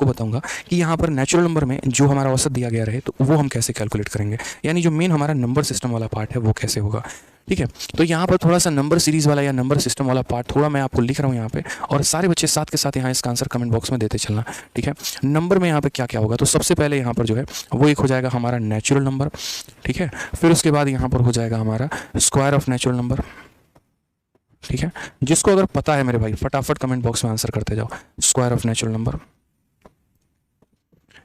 आपको बताऊंगा कि यहाँ पर नेचुरल नंबर में जो हमारा औसत दिया गया रहे तो वो हम कैसे कैलकुलेट करेंगे, यानी जो मेन हमारा नंबर सिस्टम वाला पार्ट है वो कैसे होगा। ठीक है, तो यहाँ पर थोड़ा सा नंबर सीरीज़ वाला या नंबर सिस्टम वाला पार्ट थोड़ा मैं आपको लिख रहा हूँ यहाँ पे, और सारे बच्चे साथ के साथ यहाँ इसका आंसर कमेंट बॉक्स में देते चलना। ठीक है, नंबर में यहाँ पे क्या क्या होगा, तो सबसे पहले यहाँ पर जो है वो एक हो जाएगा हमारा नेचुरल नंबर। ठीक है, फिर उसके बाद यहाँ पर हो जाएगा हमारा स्क्वायर ऑफ नेचुरल नंबर। ठीक है, जिसको अगर पता है मेरे भाई फटाफट कमेंट बॉक्स में आंसर करते जाओ, स्क्वायर ऑफ नेचुरल नंबर।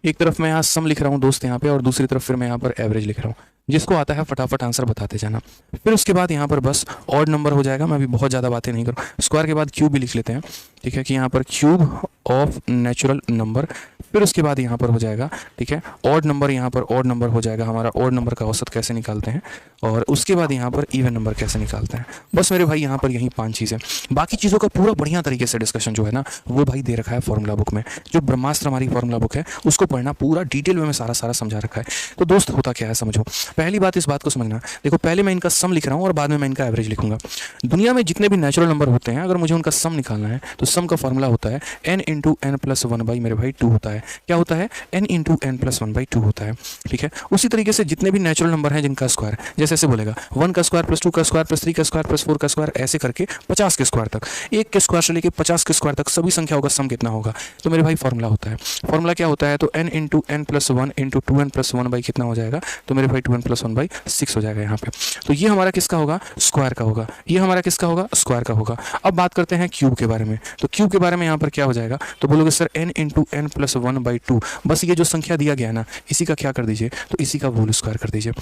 एक तरफ मैं यहाँ सम लिख रहा हूँ दोस्त यहाँ पे, और दूसरी तरफ फिर मैं यहाँ पर एवरेज लिख रहा हूँ। जिसको आता है फटाफट आंसर बताते जाना। फिर उसके बाद यहाँ पर बस ऑड नंबर हो जाएगा, मैं अभी बहुत ज़्यादा बातें नहीं करूँ। स्क्वायर के बाद क्यूब भी लिख लेते हैं। ठीक है, कि यहाँ पर क्यूब ऑफ नेचुरल नंबर। फिर उसके बाद यहाँ पर हो जाएगा, ठीक है, ऑड नंबर। यहाँ पर ऑड नंबर हो जाएगा हमारा, ऑड नंबर का औसत कैसे निकालते हैं, और उसके बाद यहाँ पर इवन नंबर कैसे निकालते हैं। बस मेरे भाई यहाँ पर यही 5 चीज़ें, बाकी चीज़ों का पूरा बढ़िया तरीके से डिस्कशन जो है ना वो भाई दे रखा है फॉर्मूला बुक में। जो ब्रह्मास्त्र हमारी फॉर्मूला बुक है उसको पढ़ना, पूरा डिटेल में सारा समझा रखा है। तो दोस्त होता क्या है समझो, पहली बात इस बात को समझना। देखो, पहले मैं इनका सम लिख रहा हूँ और बाद में मैं इनका एवरेज लिखूंगा। दुनिया में जितने भी नेचुरल नंबर होते हैं, अगर मुझे उनका सम निकालना है तो सम का फॉर्मूला होता है n into n plus 1 by मेरे भाई 2 होता है। क्या होता है, n into n plus 1 by 2 होता है। ठीक है, उसी तरीके से जितने भी नेचुरल नंबर हैं जिनका स्क्वायर, जैसे ऐसे बोलेगा 1 का स्क्वायर प्लस 2 का स्क्वायर प्लस 3 का स्क्वायर प्लस 4 का स्क्वायर, ऐसे करके 50 के स्क्वायर तक, 1 के स्क्वायर से लेके 50 के स्क्वायर तक सभी संख्याओं का सम कितना होगा, तो मेरे भाई फॉर्मूला होता है। फॉर्मूला क्या होता है, तो n into n plus 1 into 2n plus 1 by कितना हो जाएगा, तो मेरे भाई 2n प्लस 1 बाई 6 हो जाएगा यहाँ पे। तो ये हमारा किसका होगा, स्क्वायर का होगा। ये हमारा किसका होगा, स्क्वायर का होगा। अब बात करते हैं क्यूब के बारे में। तो क्यूब के बारे में यहाँ पर क्या हो जाएगा, तो बोलोगे sir n into n plus 1 by 2, बस ये जो संख्या दिया गया है ना इसी का क्या कर दीजिए, तो इसी का होल स्क्वायर कर दीजिए।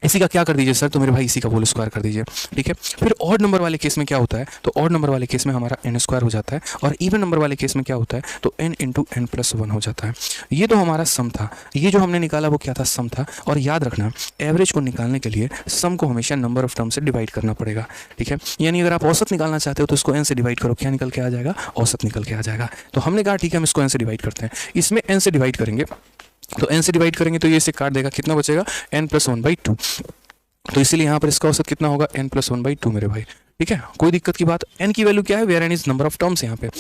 इसी का क्या कर दीजिए सर, तो मेरे भाई इसी का होल स्क्वायर कर दीजिए। ठीक है, फिर ऑड नंबर वाले केस में क्या होता है, तो ऑड नंबर वाले केस में हमारा n स्क्वायर हो जाता है, और इवन नंबर वाले केस में क्या होता है, तो n इंटू एन प्लस 1 हो जाता है। ये तो हमारा सम था, ये जो हमने निकाला वो क्या था, सम था। और याद रखना, एवरेज को निकालने के लिए सम को हमेशा नंबर ऑफ टर्म से डिवाइड करना पड़ेगा। ठीक है, यानी अगर आप औसत निकालना चाहते हो तो इसको n से डिवाइड करो, क्या निकल के आ जाएगा, औसत निकल के आ जाएगा। तो हमने कहा ठीक है हम इसको n से डिवाइड करते हैं। इसमें n से डिवाइड करेंगे, तो n से डिवाइड करेंगे तो ये इसे काट देगा, कितना बचेगा, n प्लस 1 बाई 2। तो इसीलिए यहाँ पर इसका औसत कितना होगा, n प्लस 1 बाई 2 मेरे भाई। ठीक है, कोई दिक्कत की बात, n की वैल्यू क्या है, where n is number of terms. यहाँ पे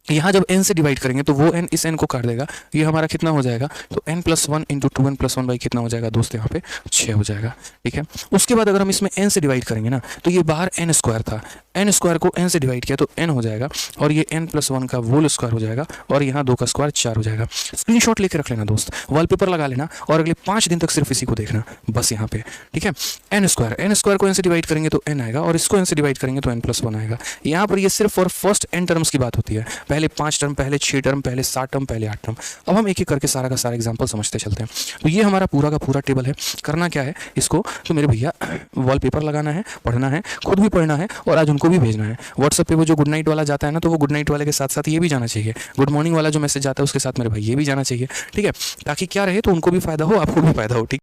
यहाँ जब n से डिवाइड करेंगे तो वो n इस n को काट देगा, ये हमारा कितना हो जाएगा, तो n plus 1 into 2n plus 1 by कितना हो जाएगा दोस्त, यहाँ पे 6 हो जाएगा। ठीक है, उसके बाद अगर हम इसमें n से डिवाइड करेंगे ना तो ये बाहर n स्क्वायर था, n स्क्वायर को n से डिवाइड किया तो n हो जाएगा, और ये n प्लस 1 का होल स्क्वायर हो जाएगा, और यहाँ 2 का स्क्वायर 4 हो जाएगा। स्क्रीनशॉट लेके रख लेना दोस्त, वॉलपेपर लगा लेना, और अगले 5 दिन तक सिर्फ इसी को देखना बस यहाँ पे। ठीक है, n स्क्वायर को n से डिवाइड करेंगे तो n आएगा, और इसको n से डिवाइड करेंगे तो n प्लस 1 आएगा। यहाँ पर ये सिर्फ और फर्स्ट n टर्म्स की बात होती है, पहले 5 टर्म, पहले 6 टर्म, पहले 7 टर्म, पहले 8 टर्म। अब हम एक एक करके सारा का सारा एग्जांपल समझते चलते हैं। तो ये हमारा पूरा का पूरा टेबल है। करना क्या है इसको, तो मेरे भैया वॉलपेपर लगाना है, पढ़ना है, खुद भी पढ़ना है, और आज उनको भी भेजना है व्हाट्सएप पे। वो जो गुड नाइट वाला जाता है ना, तो वो गुड नाइट वाले के साथ साथ ये भी जाना चाहिए। गुड मॉर्निंग वाला जो मैसेज जाता है उसके साथ मेरे भाई ये भी जाना चाहिए। ठीक है, ताकि क्या रहे, तो उनको भी फायदा हो, आपको भी फायदा हो। ठीक।